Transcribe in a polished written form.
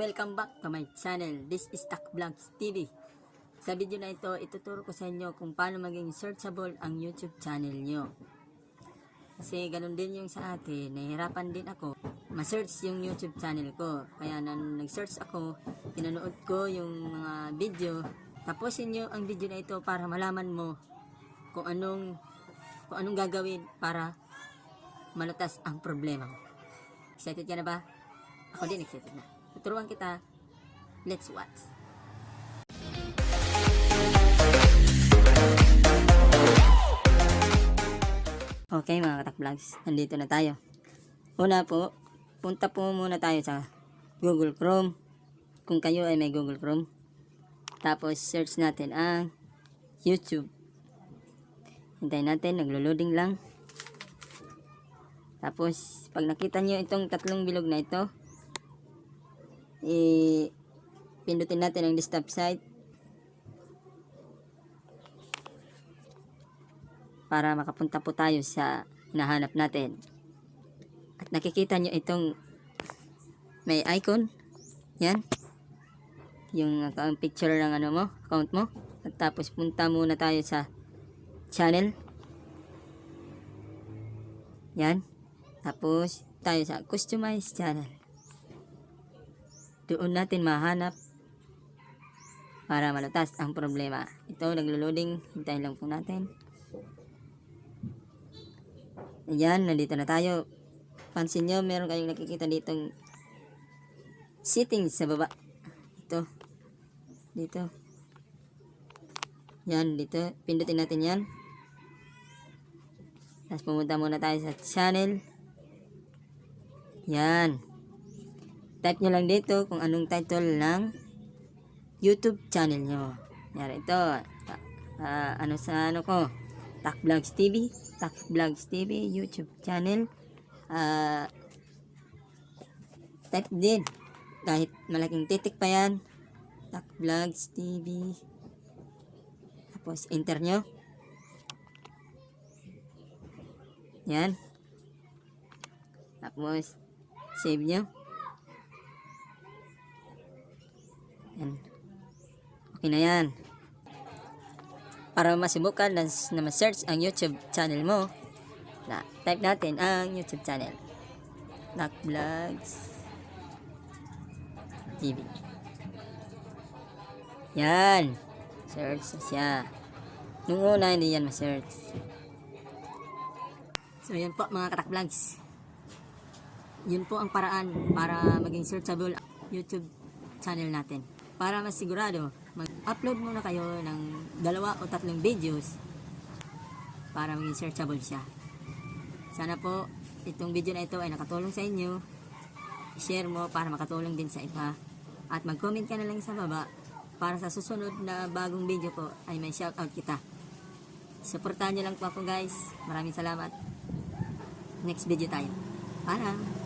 welcome back to my channel. This is Tacblagz TV. Sa video na ito, ituturo ko sa inyo kung paano maging searchable ang YouTube channel nyo. Kasi ganun din yung sa akin, nahihirapan din ako ma-search yung YouTube channel ko. Kaya nag-search ako, pinanood ko yung mga video. Tapusin nyo ang video na ito para malaman mo kung anong gagawin para malutas ang problema mo. Excited ka na ba? Ako din excited na. Tuturuan kita. Let's watch. Okay mga katakblags, nandito na tayo. Una po, punta po muna tayo sa Google Chrome. Kung kayo ay may Google Chrome. Tapos search natin ang YouTube. Hintayin natin, naglo-loading lang. Tapos pag nakita nyo itong tatlong bilog na ito, pindutin natin ang desktop site para makapunta po tayo sa hinahanap natin. At nakikita nyo itong may icon, yan yung picture ng account mo. At tapos punta muna tayo sa channel, yan. Tapos tayo sa customize channel. Doon natin mahanap para malutas ang problema. Ito, naglo-loading. Hintayin lang po natin. Ayan, nandito na tayo. Pansin nyo, meron kayong nakikita ditong settings sa baba. Ito. Dito. Yan, dito. Pindutin natin yan. Tapos pumunta muna tayo sa channel. Yan. Type nyo lang dito kung anong title ng YouTube channel nyo. Yan, ito. Tacblagz TV. Tacblagz TV YouTube channel. Type din. Kahit malaking titik pa yan. Tacblagz TV. Tapos enter nyo. Yan. Tapos save nyo. Yan. Okay na yan. Para masubukan na ma-search ang YouTube channel mo, type natin ang YouTube channel. Tacblagz TV. Yan. Search na siya. Nung una, hindi yan ma-search. So, yan po mga katakblags. Yun po ang paraan para maging searchable YouTube channel natin. Para mas sigurado, mag-upload muna kayo ng 2 o 3 videos para maging searchable siya. Sana po itong video na ito ay nakatulong sa inyo. I-share mo para makatulong din sa iba. At mag-comment ka na lang sa baba para sa susunod na bagong video ko ay may shoutout kita. Supportahan nyo lang po ako guys. Maraming salamat. Next video tayo. Para!